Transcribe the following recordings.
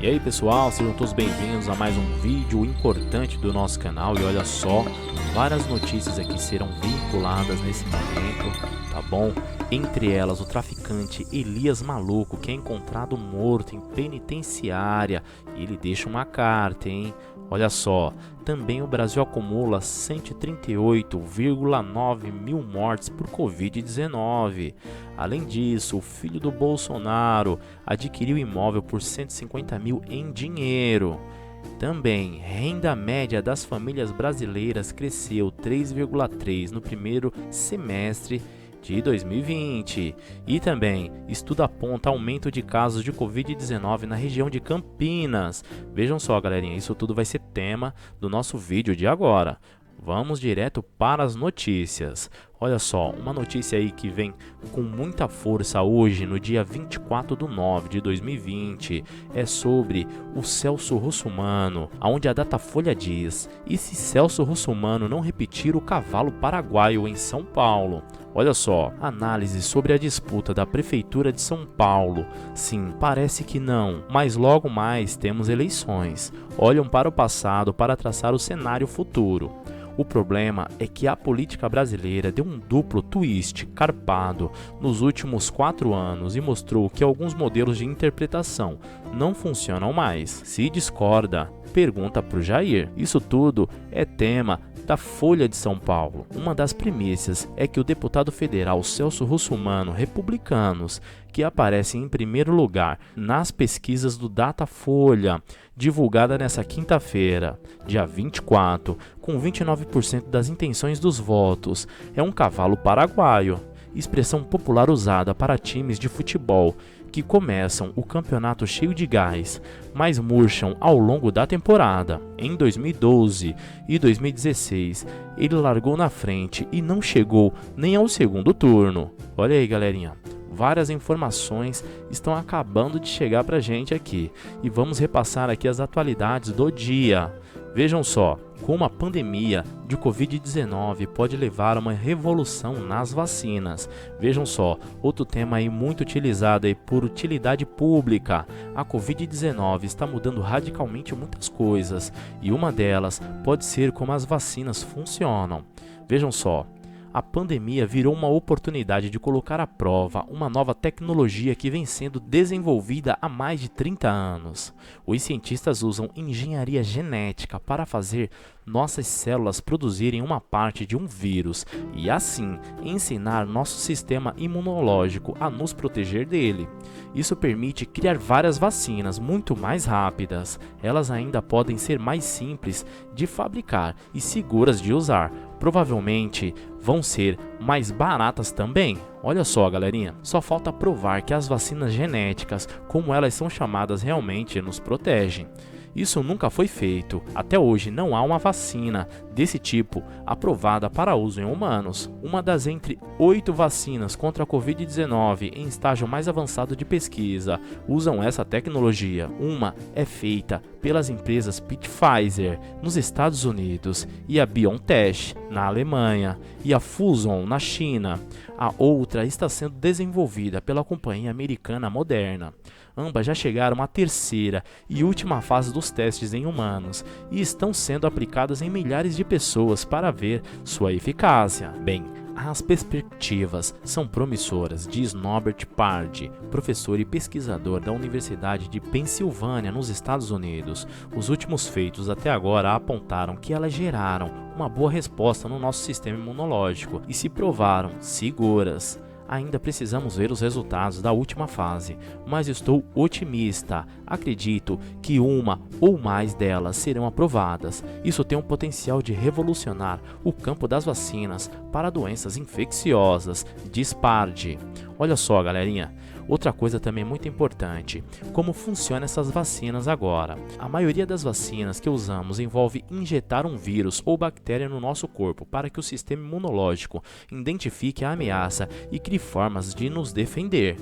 E aí pessoal, sejam todos bem-vindos a mais um vídeo importante do nosso canal. E olha só, várias notícias aqui serão vinculadas nesse momento, tá bom? Entre elas, o traficante Elias Maluco, que é encontrado morto em penitenciária. E ele deixa uma carta, hein? Olha só, também o Brasil acumula 138,9 mil mortes por Covid-19. Além disso, o filho do Bolsonaro adquiriu imóvel por 150 mil em dinheiro. Também, renda média das famílias brasileiras cresceu 3,3% no primeiro semestre de 2020. E também, estudo aponta aumento de casos de Covid-19 na região de Campinas. Vejam só, galerinha, isso tudo vai ser tema do nosso vídeo de agora. Vamos direto para as notícias. Olha só, uma notícia aí que vem com muita força hoje, no dia 24/9 de 2020, é sobre o Celso Russomano, onde a Datafolha diz: e se Celso Russomano não repetir o cavalo paraguaio em São Paulo? Olha só, análise sobre a disputa da Prefeitura de São Paulo. Sim, parece que não, mas logo mais temos eleições. Olham para o passado para traçar o cenário futuro. O problema é que a política brasileira deu um duplo twist carpado nos últimos 4 anos e mostrou que alguns modelos de interpretação não funcionam mais. Se discorda, pergunta para o Jair. Isso tudo é tema da Folha de São Paulo. Uma das premissas é que o deputado federal Celso Russomano, republicanos, que aparece em primeiro lugar nas pesquisas do Datafolha, divulgada nesta quinta-feira, dia 24, com 29% das intenções dos votos, é um cavalo paraguaio, expressão popular usada para times de futebol que começam o campeonato cheio de gás, mas murcham ao longo da temporada. Em 2012 e 2016, ele largou na frente e não chegou nem ao segundo turno. Olha aí, galerinha. Várias informações estão acabando de chegar pra gente aqui e vamos repassar aqui as atualidades do dia. Vejam só, como a pandemia de Covid-19 pode levar a uma revolução nas vacinas. Vejam só, outro tema aí muito utilizado aí por utilidade pública. A Covid-19 está mudando radicalmente muitas coisas e uma delas pode ser como as vacinas funcionam. Vejam só. A pandemia virou uma oportunidade de colocar à prova uma nova tecnologia que vem sendo desenvolvida há mais de 30 anos. Os cientistas usam engenharia genética para fazer nossas células produzirem uma parte de um vírus e, assim, ensinar nosso sistema imunológico a nos proteger dele. Isso permite criar várias vacinas muito mais rápidas. Elas ainda podem ser mais simples de fabricar e seguras de usar. Provavelmente vão ser mais baratas também. Olha só, galerinha, só falta provar que as vacinas genéticas, como elas são chamadas, realmente nos protegem. Isso nunca foi feito. Até hoje não há uma vacina desse tipo aprovada para uso em humanos. Uma das entre 8 vacinas contra a Covid-19 em estágio mais avançado de pesquisa usam essa tecnologia. Uma é feita pelas empresas Pfizer nos Estados Unidos e a BioNTech na Alemanha e a Fusion na China. A outra está sendo desenvolvida pela companhia americana Moderna. Ambas já chegaram à terceira e última fase dos testes em humanos e estão sendo aplicadas em milhares de pessoas para ver sua eficácia. Bem, as perspectivas são promissoras, diz Norbert Pardi, professor e pesquisador da Universidade de Pensilvânia, nos Estados Unidos. Os últimos feitos até agora apontaram que elas geraram uma boa resposta no nosso sistema imunológico e se provaram seguras. Ainda precisamos ver os resultados da última fase, mas estou otimista. Acredito que uma ou mais delas serão aprovadas. Isso tem um potencial de revolucionar o campo das vacinas para doenças infecciosas, diz Pardi. Olha só, galerinha, outra coisa também muito importante, como funcionam essas vacinas agora. A maioria das vacinas que usamos envolve injetar um vírus ou bactéria no nosso corpo para que o sistema imunológico identifique a ameaça e crie formas de nos defender.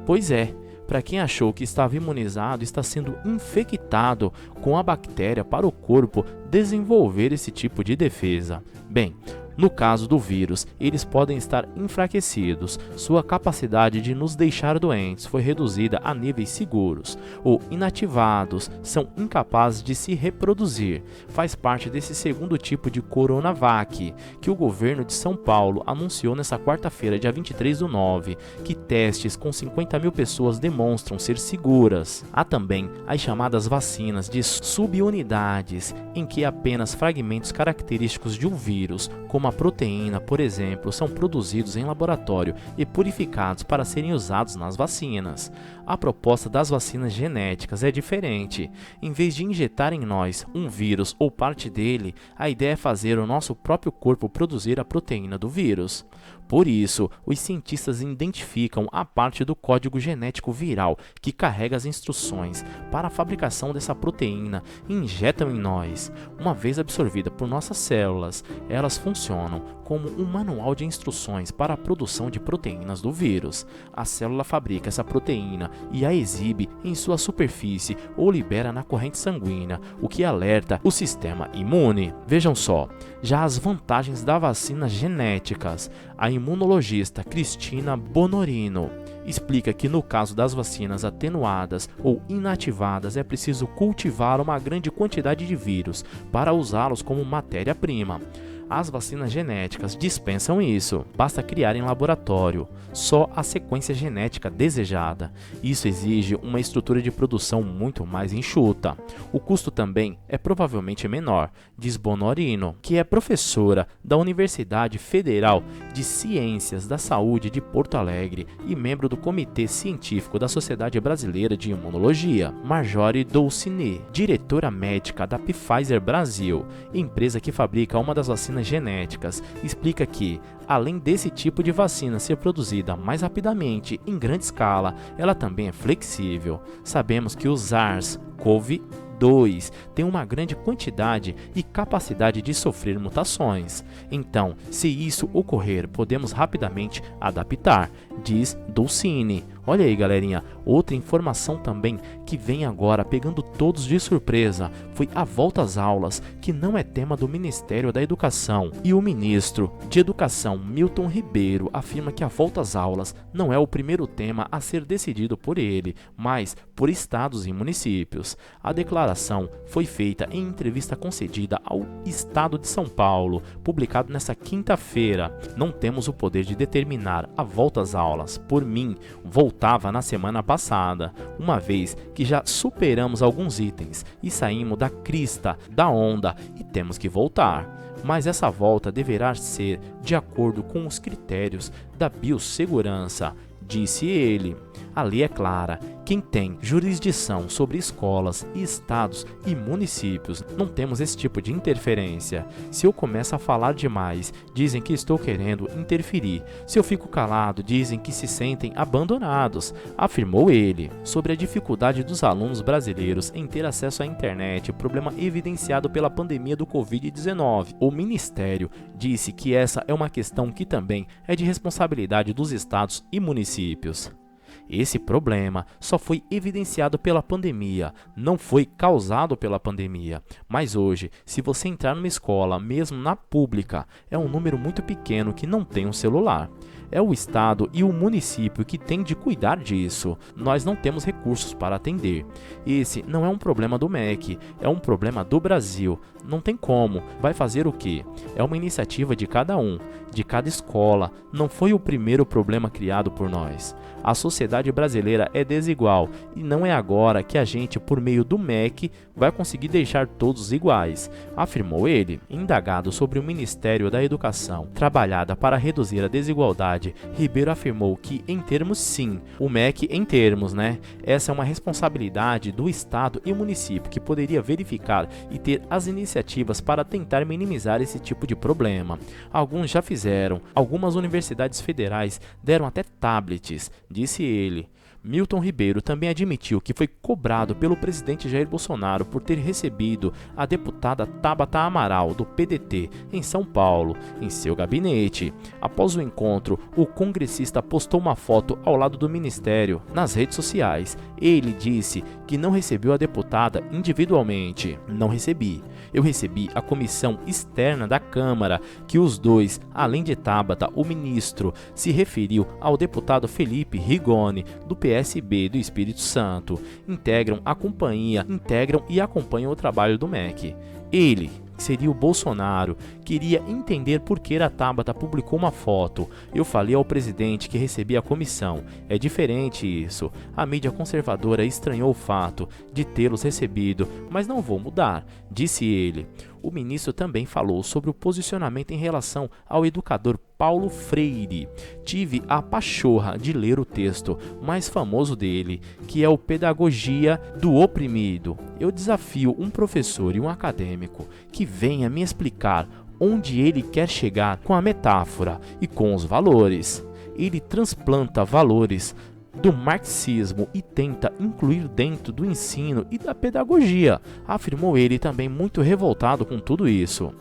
Pois é, para quem achou que estava imunizado, está sendo infectado com a bactéria para o corpo desenvolver esse tipo de defesa? Bem, no caso do vírus, eles podem estar enfraquecidos, sua capacidade de nos deixar doentes foi reduzida a níveis seguros, ou inativados, são incapazes de se reproduzir. Faz parte desse segundo tipo de Coronavac, que o governo de São Paulo anunciou nesta quarta-feira, dia 23/9, que testes com 50 mil pessoas demonstram ser seguras. Há também as chamadas vacinas de subunidades, em que apenas fragmentos característicos de um vírus, como a proteína, por exemplo, são produzidos em laboratório e purificados para serem usados nas vacinas. A proposta das vacinas genéticas é diferente. Em vez de injetar em nós um vírus ou parte dele, a ideia é fazer o nosso próprio corpo produzir a proteína do vírus. Por isso, os cientistas identificam a parte do código genético viral que carrega as instruções para a fabricação dessa proteína e injetam em nós. Uma vez absorvida por nossas células, elas funcionam como um manual de instruções para a produção de proteínas do vírus. A célula fabrica essa proteína e a exibe em sua superfície ou libera na corrente sanguínea, o que alerta o sistema imune. Vejam só, já as vantagens das vacinas genéticas. A imunologista Cristina Bonorino explica que no caso das vacinas atenuadas ou inativadas é preciso cultivar uma grande quantidade de vírus para usá-los como matéria-prima. As vacinas genéticas dispensam isso, basta criar em laboratório só a sequência genética desejada. Isso exige uma estrutura de produção muito mais enxuta. O custo também é provavelmente menor, diz Bonorino, que é professora da Universidade Federal de Ciências da Saúde de Porto Alegre e membro do Comitê Científico da Sociedade Brasileira de Imunologia. Marjorie Dulcinea, diretora médica da Pfizer Brasil, empresa que fabrica uma das vacinas genéticas, explica que, além desse tipo de vacina ser produzida mais rapidamente em grande escala, ela também é flexível. Sabemos que o SARS-CoV-2 tem uma grande quantidade e capacidade de sofrer mutações. Então, se isso ocorrer, podemos rapidamente adaptar, diz Dulcinea. Olha aí, galerinha, outra informação também que vem agora pegando todos de surpresa foi a volta às aulas, que não é tema do Ministério da Educação. E o ministro de Educação, Milton Ribeiro, afirma que a volta às aulas não é o primeiro tema a ser decidido por ele, mas por estados e municípios. A declaração foi feita em entrevista concedida ao Estado de São Paulo, publicado nesta quinta-feira. Não temos o poder de determinar a volta às aulas. Por mim, voltava na semana passada, uma vez que já superamos alguns itens e saímos da crista da onda e temos que voltar. Mas essa volta deverá ser de acordo com os critérios da biossegurança, disse ele. A lei é clara, quem tem jurisdição sobre escolas, estados e municípios. Não temos esse tipo de interferência. Se eu começo a falar demais, dizem que estou querendo interferir. Se eu fico calado, dizem que se sentem abandonados, afirmou ele. Sobre a dificuldade dos alunos brasileiros em ter acesso à internet, problema evidenciado pela pandemia do Covid-19, o Ministério disse que essa é uma questão que também é de responsabilidade dos estados e municípios. Esse problema só foi evidenciado pela pandemia, não foi causado pela pandemia. Mas hoje, se você entrar numa escola, mesmo na pública, é um número muito pequeno que não tem um celular. É o estado e o município que tem de cuidar disso. Nós não temos recursos para atender. Esse não é um problema do MEC, é um problema do Brasil. Não tem como. Vai fazer o quê? É uma iniciativa de cada um, de cada escola. Não foi o primeiro problema criado por nós. A sociedade brasileira é desigual e não é agora que a gente, por meio do MEC, vai conseguir deixar todos iguais, afirmou ele. Indagado sobre o Ministério da Educação, trabalhada para reduzir a desigualdade, Ribeiro afirmou que, em termos sim, o MEC em termos, essa é uma responsabilidade do Estado e município que poderia verificar e ter as iniciativas para tentar minimizar esse tipo de problema. Alguns já fizeram, algumas universidades federais deram até tablets, disse ele. Milton Ribeiro também admitiu que foi cobrado pelo presidente Jair Bolsonaro por ter recebido a deputada Tabata Amaral, do PDT, em São Paulo, em seu gabinete. Após o encontro, o congressista postou uma foto ao lado do ministério nas redes sociais. Ele disse que não recebeu a deputada individualmente. Não recebi. Eu recebi a comissão externa da Câmara, que os dois, além de Tabata, o ministro, se referiu ao deputado Felipe Rigoni, do PSB do Espírito Santo. Integram e acompanham o trabalho do MEC. Ele, que seria o Bolsonaro, queria entender por que a Tabata publicou uma foto. Eu falei ao presidente que recebi a comissão. É diferente isso. A mídia conservadora estranhou o fato de tê-los recebido, mas não vou mudar, disse ele. O ministro também falou sobre o posicionamento em relação ao educador Paulo Freire. Tive a pachorra de ler o texto mais famoso dele, que é o Pedagogia do Oprimido. Eu desafio um professor e um acadêmico que venha me explicar onde ele quer chegar com a metáfora e com os valores. Ele transplanta valores do marxismo e tenta incluir dentro do ensino e da pedagogia, afirmou ele, também muito revoltado com tudo isso.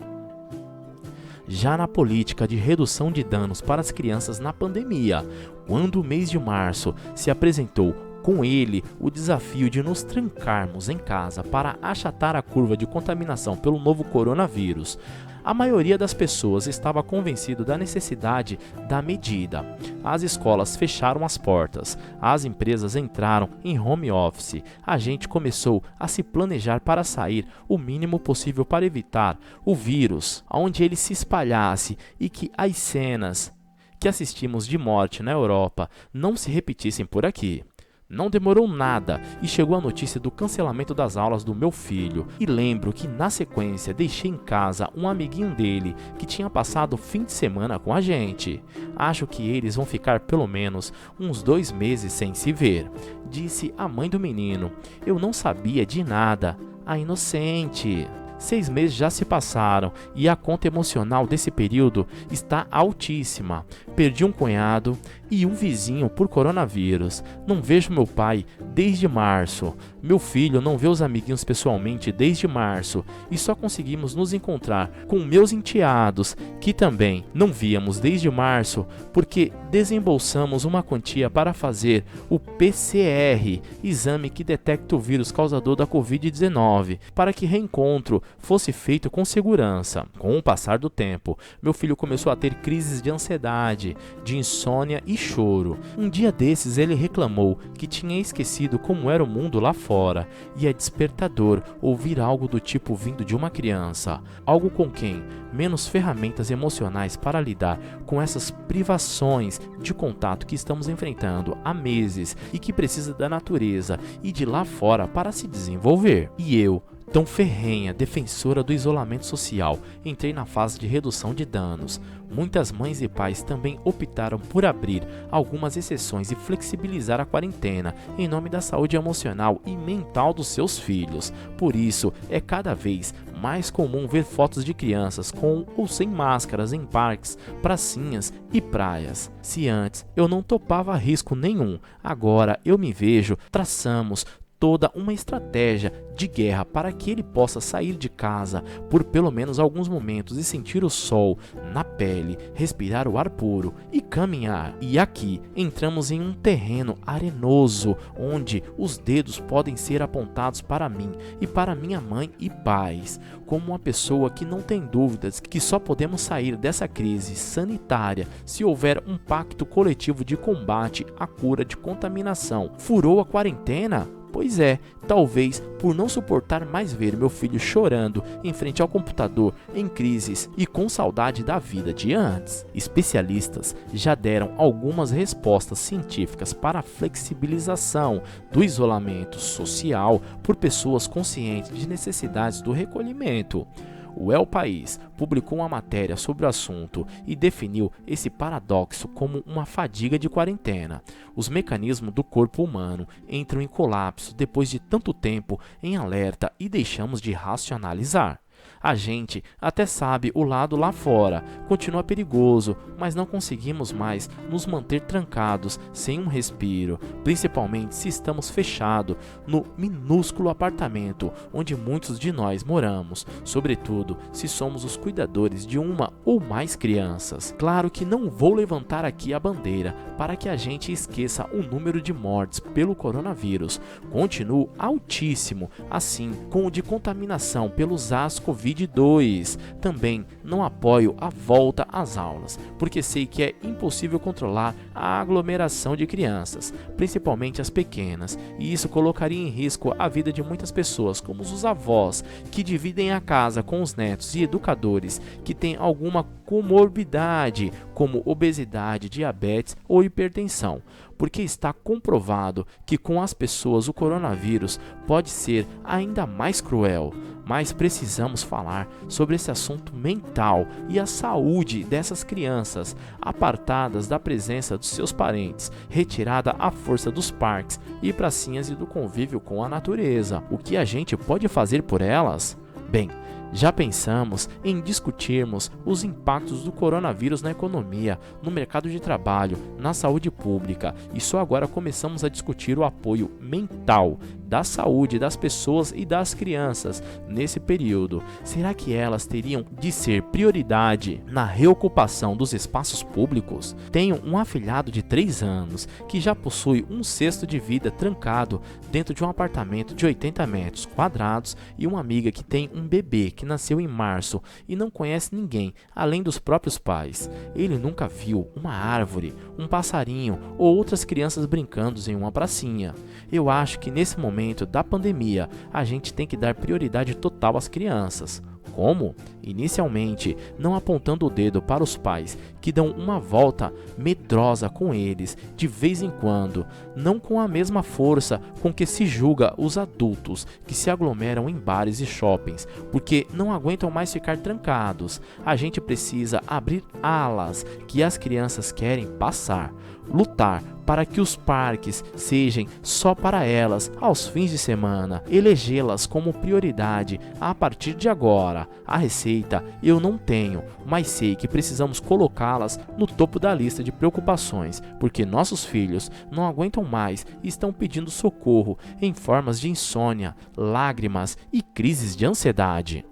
Já na política de redução de danos para as crianças na pandemia, quando o mês de março se apresentou com ele o desafio de nos trancarmos em casa para achatar a curva de contaminação pelo novo coronavírus, a maioria das pessoas estava convencido da necessidade da medida. As escolas fecharam as portas, as empresas entraram em home office, a gente começou a se planejar para sair o mínimo possível para evitar o vírus, onde ele se espalhasse e que as cenas que assistimos de morte na Europa não se repetissem por aqui. Não demorou nada e chegou a notícia do cancelamento das aulas do meu filho. E lembro que na sequência deixei em casa um amiguinho dele que tinha passado o fim de semana com a gente. Acho que eles vão ficar pelo menos uns 2 meses sem se ver, disse a mãe do menino. Eu não sabia de nada, a inocente. 6 meses já se passaram e a conta emocional desse período está altíssima. Perdi um cunhado e um vizinho por coronavírus. Não vejo meu pai desde março. Meu filho não vê os amiguinhos pessoalmente desde março e só conseguimos nos encontrar com meus enteados, que também não víamos desde março, porque desembolsamos uma quantia para fazer o PCR, exame que detecta o vírus causador da Covid-19, para que reencontro fosse feito com segurança. Com o passar do tempo, meu filho começou a ter crises de ansiedade, de insônia e choro. Um dia desses ele reclamou que tinha esquecido como era o mundo lá fora, e é despertador ouvir algo do tipo vindo de uma criança, algo com quem menos ferramentas emocionais para lidar com essas privações de contato que estamos enfrentando há meses e que precisa da natureza e de lá fora para se desenvolver. E eu, tão ferrenha defensora do isolamento social, entrei na fase de redução de danos. Muitas mães e pais também optaram por abrir algumas exceções e flexibilizar a quarentena em nome da saúde emocional e mental dos seus filhos. Por isso, é cada vez mais comum ver fotos de crianças com ou sem máscaras em parques, pracinhas e praias. Se antes eu não topava risco nenhum, agora eu me vejo, traçamos toda uma estratégia de guerra para que ele possa sair de casa por pelo menos alguns momentos e sentir o sol na pele, respirar o ar puro e caminhar. E aqui entramos em um terreno arenoso onde os dedos podem ser apontados para mim e para minha mãe e pais, como uma pessoa que não tem dúvidas que só podemos sair dessa crise sanitária se houver um pacto coletivo de combate à cura de contaminação. Furou a quarentena? Pois é, talvez por não suportar mais ver meu filho chorando em frente ao computador, em crises e com saudade da vida de antes. Especialistas já deram algumas respostas científicas para a flexibilização do isolamento social por pessoas conscientes de necessidades do recolhimento. O El País publicou uma matéria sobre o assunto e definiu esse paradoxo como uma fadiga de quarentena. Os mecanismos do corpo humano entram em colapso depois de tanto tempo em alerta e deixamos de racionalizar. A gente até sabe o lado lá fora, continua perigoso, mas não conseguimos mais nos manter trancados, sem um respiro, principalmente se estamos fechados no minúsculo apartamento onde muitos de nós moramos, sobretudo se somos os cuidadores de uma ou mais crianças. Claro que não vou levantar aqui a bandeira para que a gente esqueça o número de mortes pelo coronavírus, continua altíssimo, assim como o de contaminação pelo SARS-CoV-2. Também não apoio a volta às aulas, porque sei que é impossível controlar a aglomeração de crianças, principalmente as pequenas, e isso colocaria em risco a vida de muitas pessoas, como os avós, que dividem a casa com os netos, e educadores que têm alguma comorbidade, como obesidade, diabetes ou hipertensão, porque está comprovado que com as pessoas o coronavírus pode ser ainda mais cruel. Mas precisamos falar sobre esse assunto mental e a saúde dessas crianças, apartadas da presença dos seus parentes, retirada à força dos parques e pracinhas e do convívio com a natureza. O que a gente pode fazer por elas? Bem, já pensamos em discutirmos os impactos do coronavírus na economia, no mercado de trabalho, na saúde pública, e só agora começamos a discutir o apoio mental da saúde das pessoas e das crianças nesse período. Será que elas teriam de ser prioridade na reocupação dos espaços públicos? Tenho um afilhado de 3 anos que já possui um cesto de vida trancado dentro de um apartamento de 80 metros quadrados e uma amiga que tem um bebê que nasceu em março e não conhece ninguém além dos próprios pais. Ele nunca viu uma árvore, um passarinho ou outras crianças brincando em uma pracinha. Eu acho que nesse momento da pandemia a gente tem que dar prioridade total às crianças. Como? Inicialmente, não apontando o dedo para os pais que dão uma volta medrosa com eles de vez em quando, não com a mesma força com que se julga os adultos que se aglomeram em bares e shoppings, porque não aguentam mais ficar trancados. A gente precisa abrir alas que as crianças querem passar, lutar para que os parques sejam só para elas aos fins de semana, elegê-las como prioridade a partir de agora. A receita eu não tenho, mas sei que precisamos colocá-las no topo da lista de preocupações, porque nossos filhos não aguentam mais e estão pedindo socorro em formas de insônia, lágrimas e crises de ansiedade.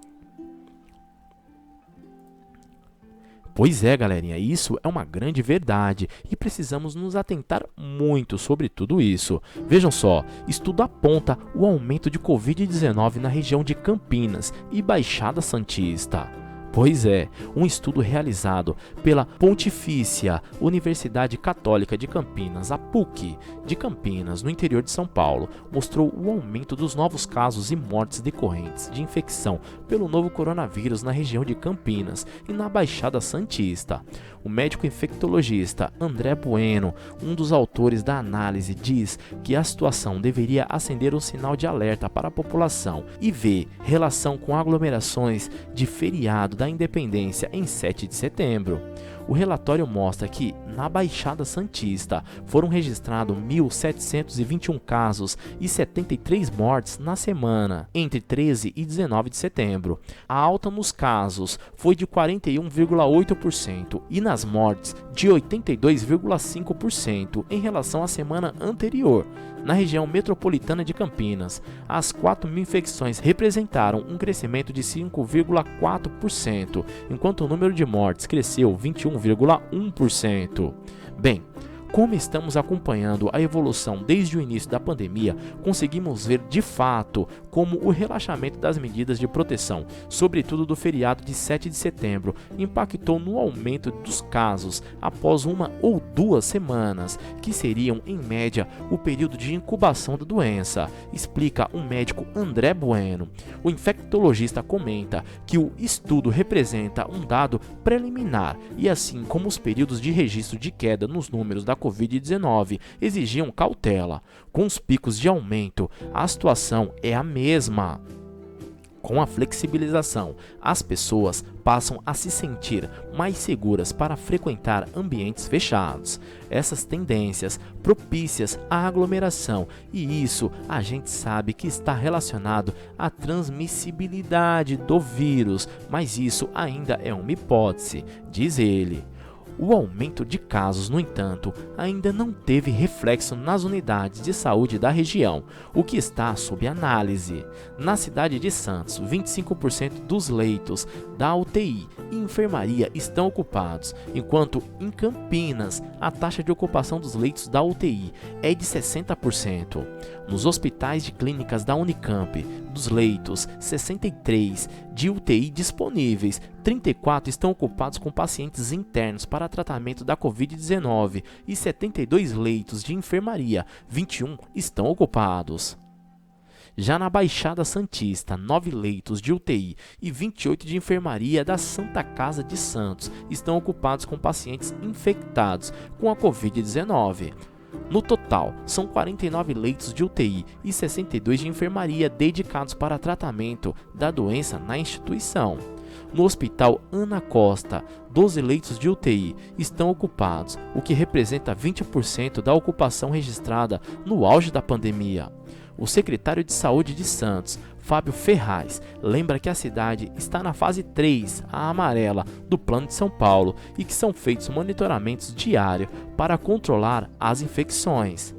Pois é, galerinha, isso é uma grande verdade e precisamos nos atentar muito sobre tudo isso. Vejam só, estudo aponta o aumento de Covid-19 na região de Campinas e Baixada Santista. Pois é, um estudo realizado pela Pontifícia Universidade Católica de Campinas, a PUC de Campinas, no interior de São Paulo, mostrou o aumento dos novos casos e mortes decorrentes de infecção pelo novo coronavírus na região de Campinas e na Baixada Santista. O médico infectologista André Bueno, um dos autores da análise, diz que a situação deveria acender um sinal de alerta para a população e vê relação com aglomerações de feriado da Independência em 7 de setembro. O relatório mostra que, na Baixada Santista, foram registrados 1.721 casos e 73 mortes na semana, entre 13 e 19 de setembro. A alta nos casos foi de 41,8% e nas mortes de 82,5% em relação à semana anterior. Na região metropolitana de Campinas, as 4.000 infecções representaram um crescimento de 5,4%, enquanto o número de mortes cresceu 21,1%. Bem, como estamos acompanhando a evolução desde o início da pandemia, conseguimos ver de fato como o relaxamento das medidas de proteção, sobretudo do feriado de 7 de setembro, impactou no aumento dos casos após 1 ou 2 semanas, que seriam, em média, o período de incubação da doença, explica o médico André Bueno. O infectologista comenta que o estudo representa um dado preliminar e, assim como os períodos de registro de queda nos números da Covid-19 exigiam cautela. Com os picos de aumento, a situação é a mesma. Com a flexibilização, as pessoas passam a se sentir mais seguras para frequentar ambientes fechados. Essas tendências propícias à aglomeração, e isso a gente sabe que está relacionado à transmissibilidade do vírus, mas isso ainda é uma hipótese, diz ele. O aumento de casos, no entanto, ainda não teve reflexo nas unidades de saúde da região, o que está sob análise. Na cidade de Santos, 25% dos leitos da UTI e enfermaria estão ocupados, enquanto em Campinas a taxa de ocupação dos leitos da UTI é de 60%. Nos hospitais de clínicas da Unicamp, dos leitos 63 de UTI disponíveis, 34 estão ocupados com pacientes internos para tratamento da Covid-19 e 72 leitos de enfermaria, 21 estão ocupados. Já na Baixada Santista, 9 leitos de UTI e 28 de enfermaria da Santa Casa de Santos estão ocupados com pacientes infectados com a Covid-19. No total, são 49 leitos de UTI e 62 de enfermaria dedicados para tratamento da doença na instituição. No Hospital Ana Costa, 12 leitos de UTI estão ocupados, o que representa 20% da ocupação registrada no auge da pandemia. O secretário de Saúde de Santos, Fábio Ferraz, lembra que a cidade está na fase 3, a amarela, do Plano de São Paulo e que são feitos monitoramentos diários para controlar as infecções.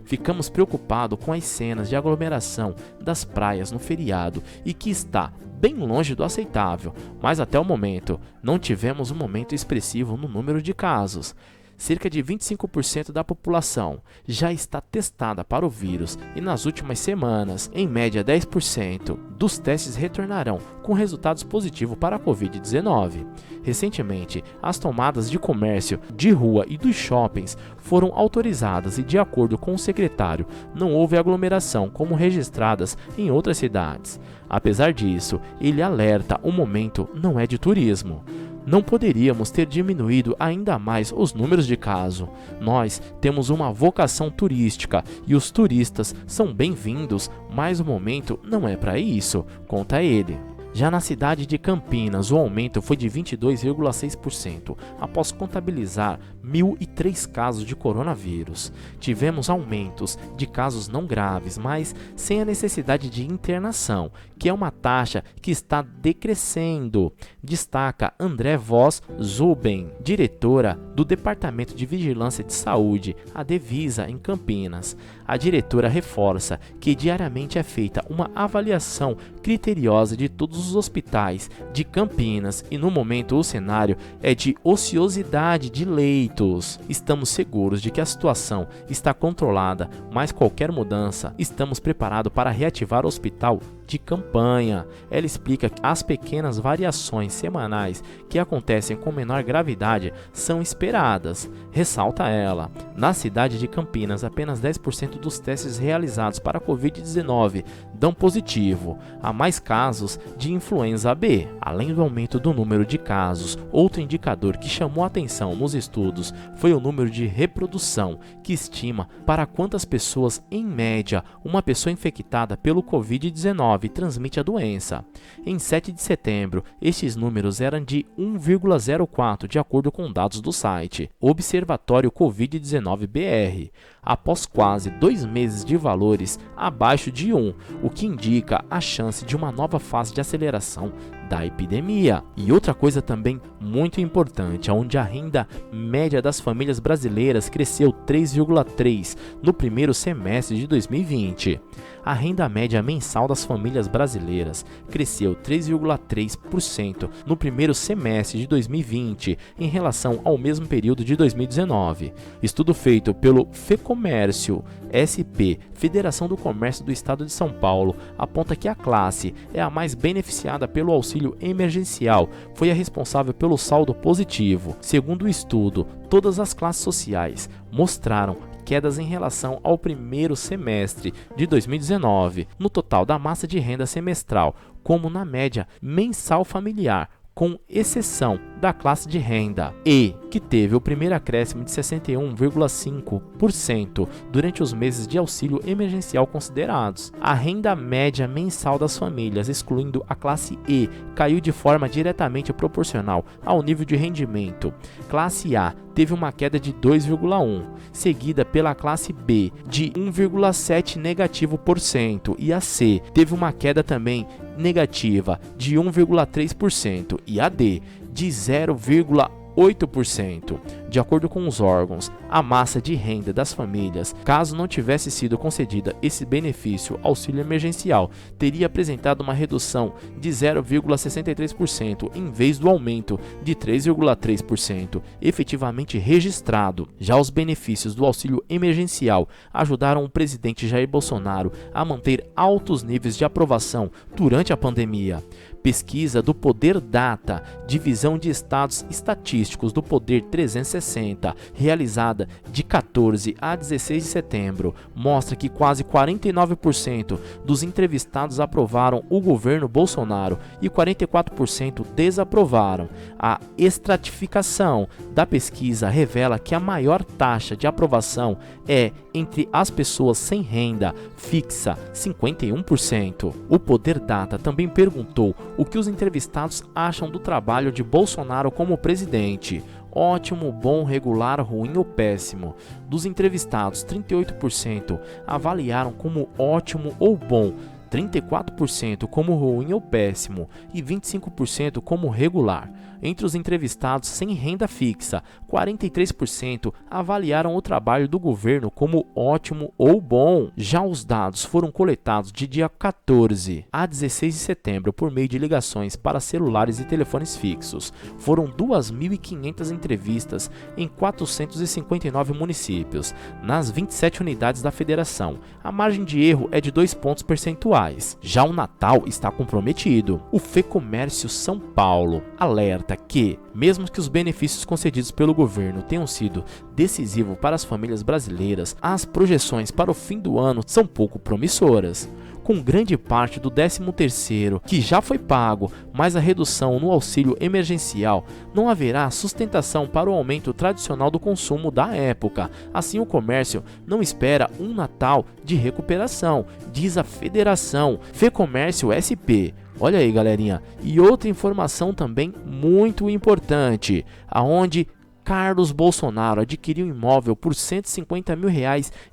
Ficamos preocupados com as cenas de aglomeração das praias no feriado e que está bem longe do aceitável, mas até o momento não tivemos um aumento expressivo no número de casos. Cerca de 25% da população já está testada para o vírus e nas últimas semanas, em média 10% dos testes retornarão com resultados positivos para a Covid-19. Recentemente, as tomadas de comércio de rua e dos shoppings foram autorizadas e, de acordo com o secretário, não houve aglomeração como registradas em outras cidades. Apesar disso, ele alerta: o momento não é de turismo. Não poderíamos ter diminuído ainda mais os números de casos. Nós temos uma vocação turística e os turistas são bem-vindos, mas o momento não é para isso, conta ele. Já na cidade de Campinas, o aumento foi de 22,6%, após contabilizar 1.003 casos de coronavírus. Tivemos aumentos de casos não graves, mas sem a necessidade de internação, que é uma taxa que está decrescendo, destaca André Voz Zuben, diretora do Departamento de Vigilância de Saúde, a Devisa, em Campinas. A diretora reforça que diariamente é feita uma avaliação criteriosa de todos os hospitais de Campinas e no momento o cenário é de ociosidade de leitos. Estamos seguros de que a situação está controlada, mas qualquer mudança, estamos preparados para reativar o hospital de campanha. Ela explica que as pequenas variações semanais que acontecem com menor gravidade são esperadas. Ressalta ela: na cidade de Campinas, apenas 10% dos testes realizados para a Covid-19 dão positivo. Há mais casos de influenza B. Além do aumento do número de casos, outro indicador que chamou a atenção nos estudos foi o número de reprodução, que estima para quantas pessoas, em média, uma pessoa infectada pelo Covid-19 transmite a doença. Em 7 de setembro, estes números eram de 1,04, de acordo com dados do site Observatório Covid-19 BR, após quase 2 meses de valores abaixo de 1, o que indica a chance de uma nova fase de aceleração da epidemia. E outra coisa também muito importante, onde a renda média das famílias brasileiras cresceu 3,3% no primeiro semestre de 2020. A renda média mensal das famílias brasileiras cresceu 3,3% no primeiro semestre de 2020 em relação ao mesmo período de 2019. Estudo feito pelo FEComércio SP, Federação do Comércio do Estado de São Paulo, aponta que a classe é a mais beneficiada pelo auxílio emergencial, foi a responsável pelo saldo positivo. Segundo o estudo, todas as classes sociais mostraram quedas em relação ao primeiro semestre de 2019, no total da massa de renda semestral, como na média mensal familiar, com exceção da classe de renda E, que teve o primeiro acréscimo de 61,5% durante os meses de auxílio emergencial considerados. A renda média mensal das famílias, excluindo a classe E, caiu de forma diretamente proporcional ao nível de rendimento. Classe A teve uma queda de 2,1%, seguida pela classe B de 1,7% negativo por cento, e a C teve uma queda também negativa de 1,3% e a D de 0,8%. De acordo com os órgãos, a massa de renda das famílias, caso não tivesse sido concedida esse benefício auxílio emergencial, teria apresentado uma redução de 0,63% em vez do aumento de 3,3% efetivamente registrado. Já os benefícios do auxílio emergencial ajudaram o presidente Jair Bolsonaro a manter altos níveis de aprovação durante a pandemia. Pesquisa do Poder Data, Divisão de Estados Estatísticos do Poder 360, realizada de 14 a 16 de setembro, mostra que quase 49% dos entrevistados aprovaram o governo Bolsonaro e 44% desaprovaram. A estratificação da pesquisa revela que a maior taxa de aprovação é entre as pessoas sem renda fixa, 51%. O Poder Data também perguntou o que os entrevistados acham do trabalho de Bolsonaro como presidente. Ótimo, bom, regular, ruim ou péssimo. Dos entrevistados, 38% avaliaram como ótimo ou bom, 34% como ruim ou péssimo e 25% como regular. Entre os entrevistados sem renda fixa, 43% avaliaram o trabalho do governo como ótimo ou bom. Já os dados foram coletados de dia 14 a 16 de setembro por meio de ligações para celulares e telefones fixos. Foram 2.500 entrevistas em 459 municípios, nas 27 unidades da federação. A margem de erro é de 2 pontos percentuais. Já o Natal está comprometido. O FEComércio São Paulo alerta que, mesmo que os benefícios concedidos pelo governo tenham sido decisivos para as famílias brasileiras, as projeções para o fim do ano são pouco promissoras. Com grande parte do 13º que já foi pago, mais a redução no auxílio emergencial, não haverá sustentação para o aumento tradicional do consumo da época. Assim, o comércio não espera um Natal de recuperação, diz a Federação FEComércio SP. Olha aí, galerinha. E outra informação também muito importante, aonde Carlos Bolsonaro adquiriu um imóvel por R$150 mil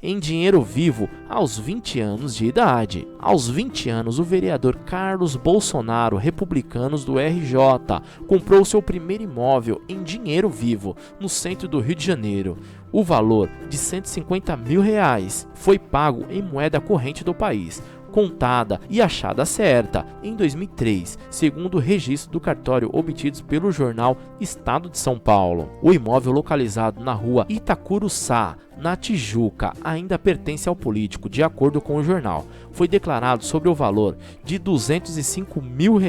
em dinheiro vivo aos 20 anos de idade. Aos 20 anos, o vereador Carlos Bolsonaro, republicanos do RJ, comprou seu primeiro imóvel em dinheiro vivo no centro do Rio de Janeiro. O valor de R$150 mil foi pago em moeda corrente do país, contada e achada certa em 2003, segundo o registro do cartório obtidos pelo jornal Estado de São Paulo. O imóvel, localizado na rua Itacuruçá, na Tijuca, ainda pertence ao político. De acordo com o jornal, foi declarado sobre o valor de R$205 mil.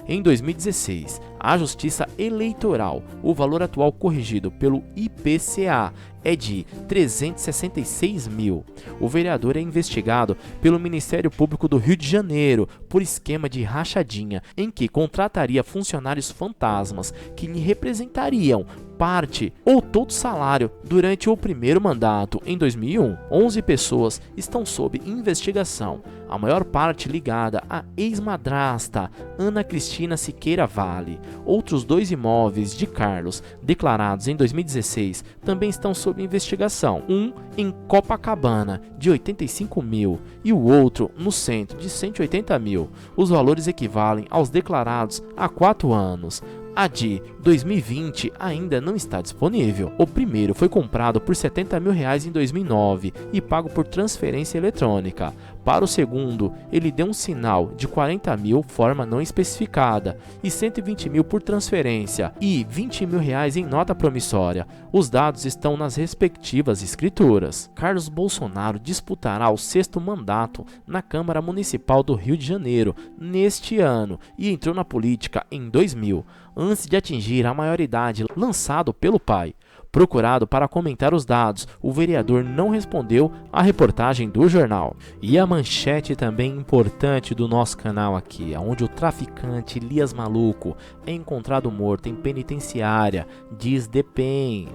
Em 2016, a Justiça Eleitoral, o valor atual corrigido pelo IPCA é de R$366 mil. O vereador é investigado pelo Ministério Público do Rio de Janeiro por esquema de rachadinha, em que contrataria funcionários fantasmas que lhe representariam parte ou todo o salário durante o primeiro mandato. Em 2001, 11 pessoas estão sob investigação, a maior parte ligada à ex-madrasta Ana Cristina Siqueira Vale. Outros 2 imóveis de Carlos, declarados em 2016, também estão sob investigação. Um em Copacabana, de 85 mil, e o outro no centro, de 180 mil. Os valores equivalem aos declarados há 4 anos. A de 2020 ainda não está disponível. O primeiro foi comprado por R$70 mil em 2009 e pago por transferência eletrônica. Para o segundo, ele deu um sinal de 40 mil, forma não especificada, e 120 mil por transferência e 20 mil em nota promissória. Os dados estão nas respectivas escrituras. Carlos Bolsonaro disputará o 6º mandato na Câmara Municipal do Rio de Janeiro neste ano e entrou na política em 2000, antes de atingir a maioridade, lançado pelo pai. Procurado para comentar os dados, o vereador não respondeu à reportagem do jornal. E a manchete também importante do nosso canal aqui, onde o traficante Elias Maluco é encontrado morto em penitenciária, diz DPEM.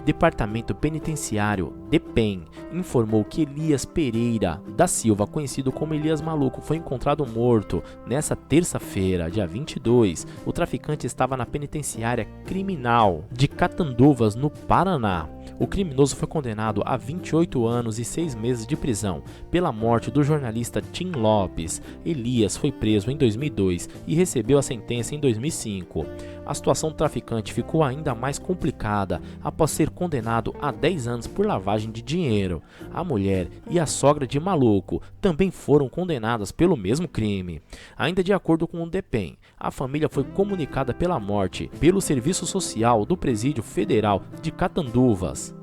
Departamento Penitenciário, DPEM, informou que Elias Pereira da Silva, conhecido como Elias Maluco, foi encontrado morto nesta terça-feira, dia 22. O traficante estava na penitenciária criminal de Catanduvas, no Paraná. O criminoso foi condenado a 28 anos e 6 meses de prisão pela morte do jornalista Tim Lopes. Elias foi preso em 2002 e recebeu a sentença em 2005. A situação do traficante ficou ainda mais complicada após ser condenado a 10 anos por lavagem de dinheiro. A mulher e a sogra de Maluco também foram condenadas pelo mesmo crime. Ainda de acordo com o DPEM, a família foi comunicada pela morte pelo Serviço Social do Presídio Federal de Catanduvas.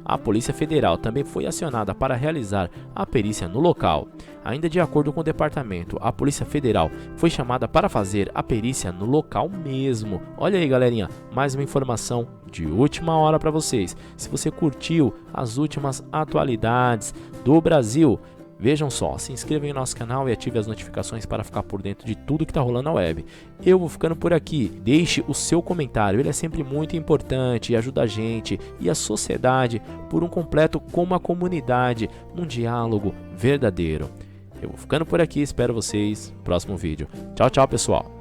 A Polícia Federal também foi acionada para realizar a perícia no local. Ainda de acordo com o departamento, a Polícia Federal foi chamada para fazer a perícia no local mesmo. Olha aí, galerinha, mais uma informação de última hora para vocês. Se você curtiu as últimas atualidades do Brasil, vejam só, se inscreva em nosso canal e ative as notificações para ficar por dentro de tudo que está rolando na web. Eu vou ficando por aqui. Deixe o seu comentário, ele é sempre muito importante e ajuda a gente e a sociedade por um completo como a comunidade, num diálogo verdadeiro. Eu vou ficando por aqui, espero vocês no próximo vídeo. Tchau, tchau, pessoal.